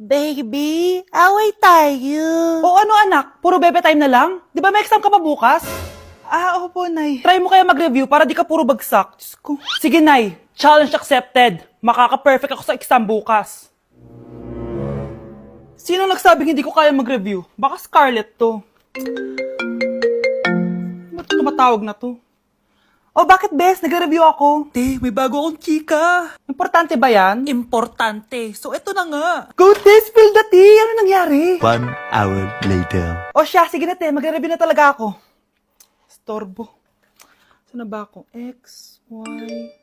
Baby, away tayo. O ano anak, puro bebe time na lang? Di ba may exam ka pa bukas? Opo, Nay. Try mo kaya mag-review para di ka puro bagsak. Diyos ko. Sige, Nay. Challenge accepted. Makaka-perfect ako sa exam bukas. Sino nagsabing hindi ko kaya mag-review? Baka Scarlett to. Ba't tumatawag na to? Oh, bakit, Bes? Nagre-review ako. May bago akong chika. Importante ba yan? Importante. So, eto na nga. Go, Te! Spill the tea! Ano nangyari? 1 hour later. O siya, sige na, Te. Magre-review na talaga ako. Storbo. Saan na ba ako? X, Y...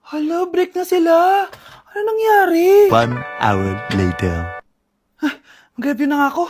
Hala, break na sila. Ano nangyari? 1 hour later. Mag-review na nga ako.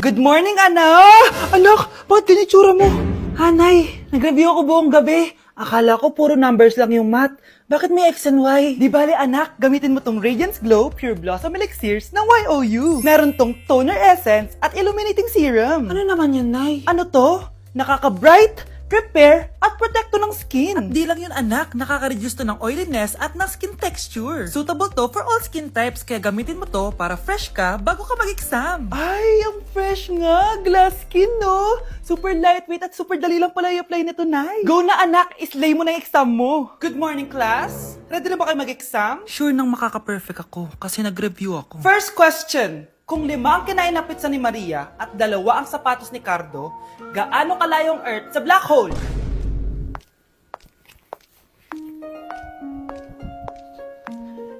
Good morning, anak! Anak, bakit ganitsura mo? Hanay, nag-review ako buong gabi. Akala ko puro numbers lang yung math. Bakit may X and Y? Di bale, anak, gamitin mo tong Radiance Glow Pure Blossom Elixirs ng YOU. Meron tong toner essence at illuminating serum. Ano naman yan, Nay? Ano to? Nakaka-bright, repair, at protecto ng skin. At di lang yun, anak. Nakaka-reduce to ng oiliness at ng skin texture. Suitable to for all skin types, kaya gamitin mo to para fresh ka bago ka mag-exam. Ay, ang fresh nga. Glass skin, no? Super lightweight at super dali lang pala i-apply nito, Nay. Go na, anak. Islay mo na yung exam mo. Good morning, class. Ready na ba kayo mag-exam? Sure nang makaka-perfect ako kasi nag-review ako. First question. Kung 5 ang kinain na pizza ni Maria at 2 ang sapatos ni Cardo, gaano kalayong Earth sa black hole?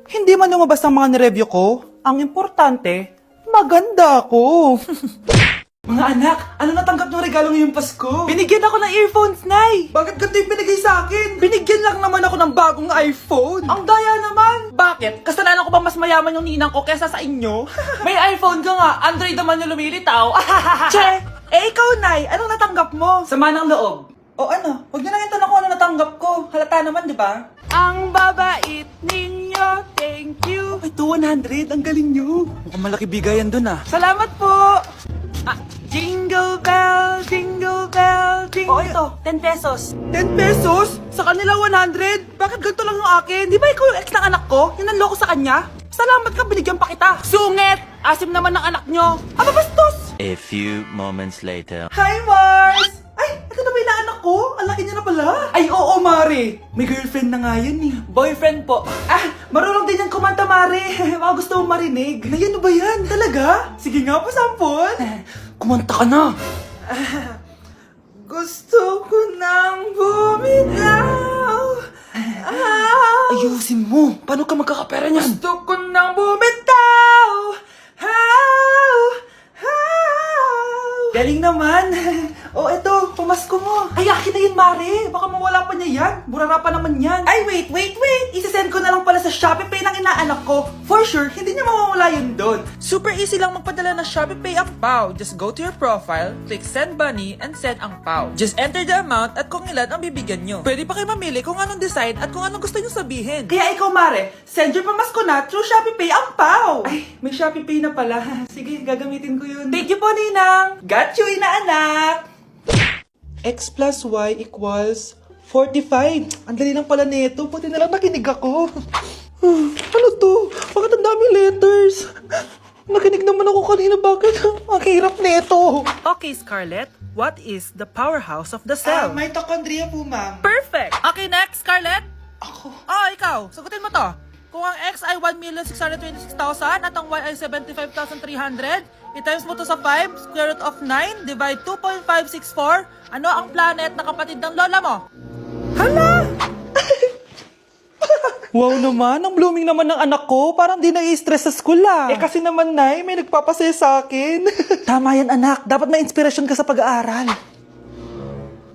Hindi man lumabas ang mga nireview ko, ang importante, maganda ako. Mga anak, ano natanggap ng regalo ngayong Pasko? Binigyan ako ng earphones, Nay! Bakit ganito yung binigay sa akin? Binigyan lang naman ako ng bagong iPhone. Ang daya naman. Bakit? Kasalanan ko ba mas mayaman yung ninang ko kesa sa inyo? May iPhone ka nga, Android naman yung lumilitaw. Che! Ikaw, Nay, anong natanggap mo? Sama ng loob. O ano, huwag niyo lang itanong kung ano natanggap ko. Halata naman, di ba? Ang babait ninyo, thank you. Ito, 100. Ang galing niyo. Mukhang malaki bigayan dun ah. Salamat po. Jingle bell, jingle bell, jingle... O ito, 10 pesos. 10 pesos? Sa kanila 100? Bakit ganito lang yung akin? Di ba ikaw yung ex ng anak ko? Yung nanloko sa kanya? Salamat ka, binigyan pa kita. Sungit! Asim naman ng anak nyo. Aba, bastos! A few moments later. Hi, Mars! Ay, ito na ba yung anak ko? Ang laki niya na pala. Ay, oo, Mare. May girlfriend na nga yan eh. Boyfriend po. Marunong din yan kumanta, Mare. Mga gusto mong marinig. Nay, ano ba yan? Talaga? Sige nga, pasampon. Kumanta ka na. Gusto ko nang bumitaw. Ayusin mo. Paano ka magkakapera niyan? Gusto ko nang bumitaw. Galing naman. O, eto, pamasko mo. Ay, akin na yun, Mare. Baka mawala pa niya yan. Burara pa naman yan. Ay, wait. Isasend ko na lang pala sa Shopee Pay ng inaanak ko. For sure, hindi niya mawawala yun doon. Super easy lang magpadala ng Shopee Pay ang PAW. Just go to your profile, click Send Money, and send ang PAW. Just enter the amount at kung ilan ang bibigyan nyo. Pwede pa kayo mamili kung anong design at kung anong gusto nyo sabihin. Kaya ikaw, Mare, send your pamasko na through Shopee Pay ang PAW. Ay, may Shopee Pay na pala. Sige, gagamitin ko yun. Thank you po, Ninang! Got you, inaanak! X plus Y equals 45. Ang dali lang pala nito. Pati na lang nakinig ako. Ano to? Bakit ang dami letters? Nakinig naman ako kanina. Bakit? Ang hirap nito. Okay, Scarlett. What is the powerhouse of the cell? Mitochondria po, ma'am. Perfect! Okay, next, Scarlett. Ako. Ikaw. Sagutin mo to. Kung ang X ay 1,626,000 at ang Y ay 75,300, i-times mo to sa 5, square root of 9, divide 2.564, ano ang planet na kapatid ng lola mo? Hala! Wow naman, ang blooming naman ng anak ko. Parang di nai-stress sa school ah. Kasi naman, Nay, may nagpapasaya sa akin. Tama yan, anak. Dapat may inspirasyon ka sa pag-aaral.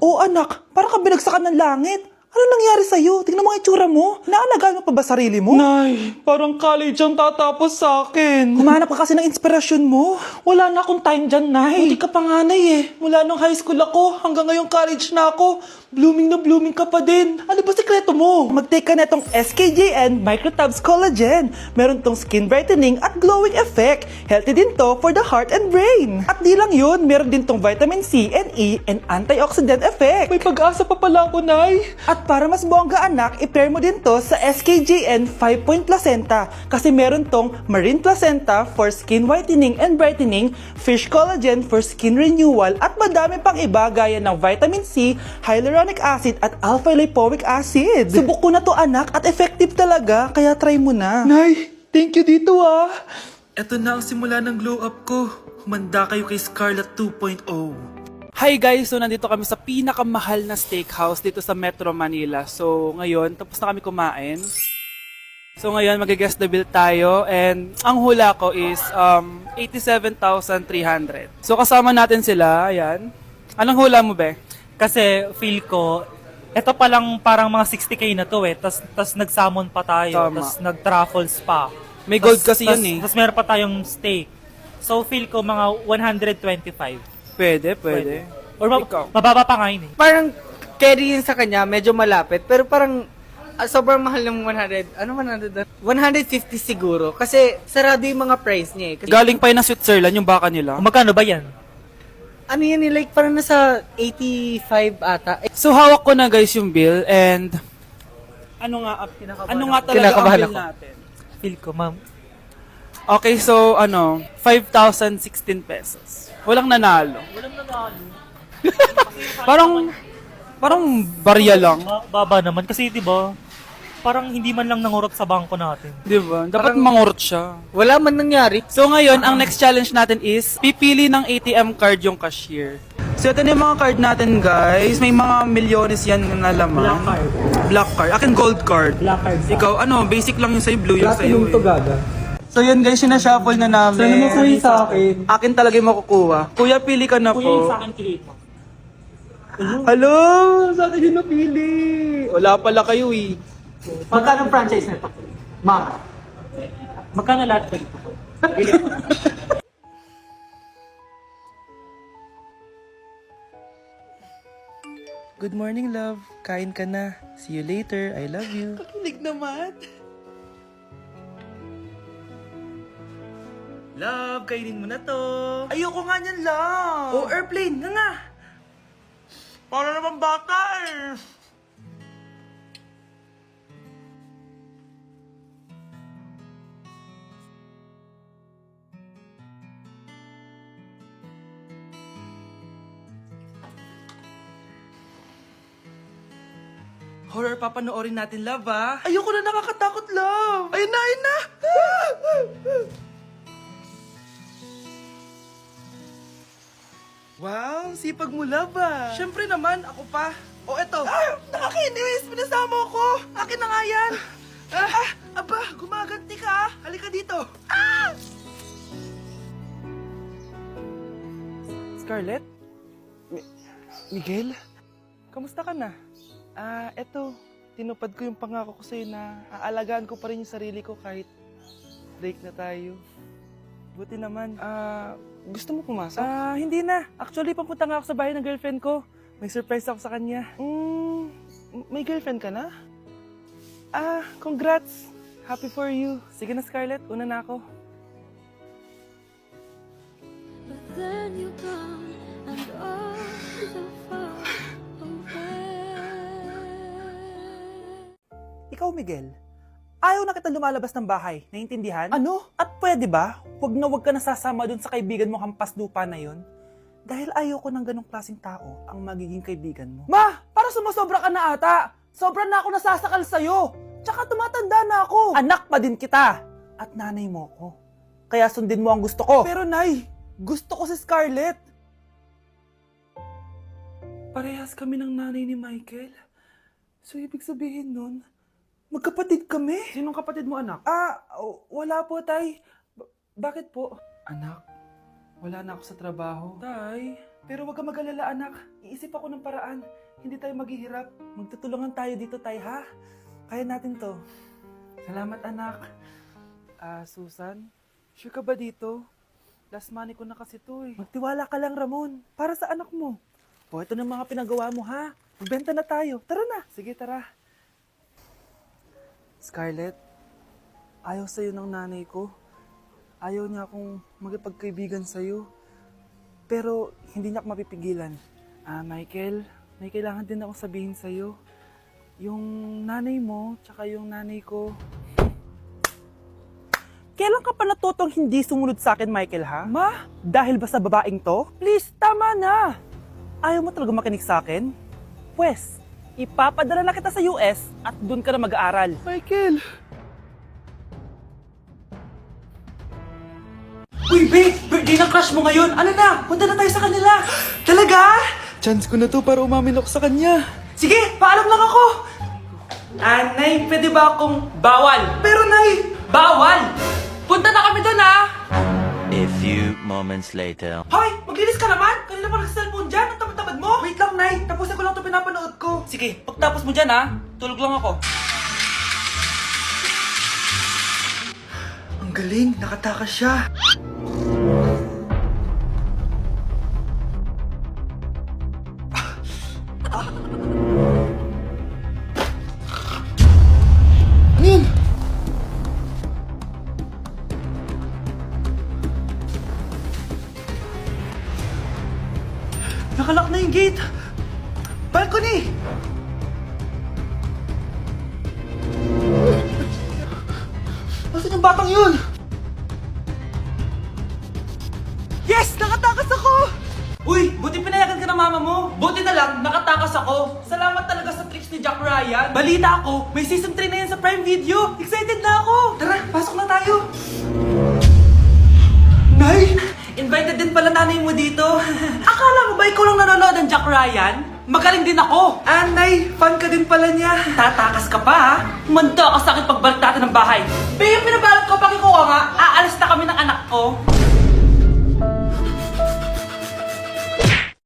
Oo, anak. Parang ka binagsakan ng langit. Ano nangyari sa'yo? Tingnan mo ang itsura mo. Naalagaan mo pa ba sarili mo? Nay, parang college ang tatapos sa akin. Humanap ka kasi ng inspirasyon mo. Wala na akong time dyan, Nay. Buti ka panganay eh. Mula nung high school ako, hanggang ngayong college na ako. Blooming na blooming ka pa din. Ano ba sikreto mo? Mag-take ka na itong SKJN Microtabs Collagen. Meron tong skin brightening at glowing effect. Healthy din to for the heart and brain. At di lang yun, meron din tong vitamin C and E and antioxidant effect. May pag-asa pa pala ako, Nay. At At para mas bongga anak, i-pair mo din to sa SKJN 5-point placenta kasi meron tong marine placenta for skin whitening and brightening, fish collagen for skin renewal, at madami pang iba gaya ng vitamin C, hyaluronic acid, at alpha-lipoic acid. Subok ko na to anak at effective talaga, kaya try mo na. Nay, thank you dito ah. Ito na ang simula ng glow up ko. Humanda kayo kay Scarlett 2.0. Hi guys! So nandito kami sa pinakamahal na steakhouse dito sa Metro Manila. So ngayon, tapos na kami kumain. So ngayon, mag-guess the bill tayo. And ang hula ko is 87,300. So kasama natin sila. Ayan. Anong hula mo, be? Kasi feel ko, ito pa lang parang mga 60k na to eh. Tas nag-salmon pa tayo. Tama. Tas nag-truffles pa. May gold kasi yun eh. Tas meron pa tayong steak. So feel ko mga 125. Pwede. Or Ikaw? mababa pa nga yun eh. Parang carry yun sa kanya, medyo malapit. Pero parang sobrang mahal ng 100. Ano 100? 150 siguro. Kasi sarado yung mga price niya eh. Kasi, Galing pa yun ng Switzerland yung baka nila. Magkano ba yan? ano yan eh, like parang nasa 85 ata. Eh, So hawak ko na guys yung bill and ano nga talaga Kinakabahan ang bill ako. natin? Feel ko, ma'am. Okay, so 5,016 pesos. Walang nanalo. Parang barya lang. Baba naman. Kasi di ba parang hindi man lang nangurot sa bangko natin. Di ba? Dapat mangurot siya. wala man nangyari. So ngayon, ang next challenge natin is pipili ng ATM card yung cashier. So ito na yung mga card natin guys. May mga milyones yan na laman. Black card. Akin gold card. Black card. Ikaw, basic lang yung sa'yo, blue yung sa'yo. So yun guys, sinashuffle na namin. Sana mo kuya sa akin. Akin talaga yung makukuha. Kuya, pili ka na Kuya yung po. sa akin kilit mo. Hello! Sa akin yung napili. Wala pala kayo eh. Magkano ang franchise nito? Ma'am. Magkano lahat ba ito? Good morning, love. Kain ka na. See you later. I love you. Kakilig naman. Love, kainin mo na to. Ayoko nga niyan, love. Oh, airplane. Nga. Para naman bata eh. Horror papanoorin natin, love, ah. Ayoko na, nakakatakot, love. Ayun na, ayun na. Wow, sipag mo, love, ah. Siyempre naman, ako pa. O, eto. Nakakainis, pinasama ko. Akin na nga yan. Aba, gumaganti ka, ah. Halika dito. Scarlett? Miguel? Kamusta ka na? Eto, tinupad ko yung pangako ko sa'yo na aalagaan ko pa rin yung sarili ko kahit break na tayo. Buti naman. Gusto mo pumasok? Hindi na. Actually, papunta nga ako sa bahay ng girlfriend ko. May surprise ako sa kanya. May girlfriend ka na? Congrats. Happy for you. Sige na, Scarlett. Una na ako. But then you gone and all so far away. Ikaw, Miguel, ayaw na kita lumalabas ng bahay. Naiintindihan? Ano? At pwede ba? Huwag na huwag ka nasasama dun sa kaibigan mo hampas lupa na yon. Dahil ayaw ko ng ganong klaseng tao ang magiging kaibigan mo. Ma! Para sumasobra ka na ata! Sobra na ako nasasakal sa'yo! Tsaka tumatanda na ako! Anak pa din kita! At nanay mo ko. Kaya sundin mo ang gusto ko. Pero nay, gusto ko si Scarlett. Parehas kami ng nanay ni Michael. So ibig sabihin nun, magkapatid kami? Sinong kapatid mo, anak? Wala po, tay. Bakit po? Anak, wala na ako sa trabaho. Tay, pero wag ka mag-alala, anak. Iisip ako ng paraan. Hindi tayo maghihirap. Magtutulungan tayo dito, tay, ha? Kaya natin to. Salamat, anak. Susan, sure ka ba dito? Last money ko na kasi to eh. Magtiwala ka lang, Ramon. Para sa anak mo. O, ito na mga pinagawa mo, ha? Magbenta na tayo. Tara na. Sige, tara. Scarlett, ayaw sa'yo ng nanay ko. Ayaw niya akong magipagkaibigan sa'yo. Pero hindi niya ako mapipigilan. Michael, may kailangan din akong sabihin sa'yo. Yung nanay mo, tsaka yung nanay ko. Kailan ka pa natutong hindi sumunod sa akin, Michael, ha? Ma, dahil ba sa babaeng to? Please, tama na! Ayaw mo talaga makinig sa akin? Pwes, ipapadala na kita sa US at doon ka na mag-aaral. Michael! Uy, babe! Birthday ng crush mo ngayon! Ano na? Punta na tayo sa kanila! Talaga? Chance ko na to para umamin ako sa kanya. Sige, paalam lang ako! Nay, pwede ba akong bawal? Pero Nay, bawal! Punta na kami doon, ha? A few moments later. Hoy! Maglinis ka naman! Kanina pa nag-cellphone dyan! Ang tamad-tamad mo! Wait lang, Nay! Tapusin ko lang ito pinapanood ko. Sige, pagtapos mo dyan, ha? Tulog lang ako. Ang galing! Nakatakas siya! Ano yun? Nakalock na yung gate! Balcony! Nasaan yung batang yun? Yes! Nakatakas ako! Uy! Buti pinayagan ka ng mama mo! Buti na lang, nakatakas ako! Salamat talaga sa tricks ni Jack Ryan! Balita ako, may season 3 na yan sa Prime Video! Excited na ako! Tara, pasok na tayo! Nay! Invited din pala nanay mo dito. Akala mo ba ikaw lang nanonood ng Jack Ryan? Magaling din ako. Nay, fan ka din pala niya. Tatakas ka pa, ha? Manda ka sa akin pagbalik natin ng bahay. Babe, pinabalot ko, pakikuha nga. Aalis na kami ng anak ko.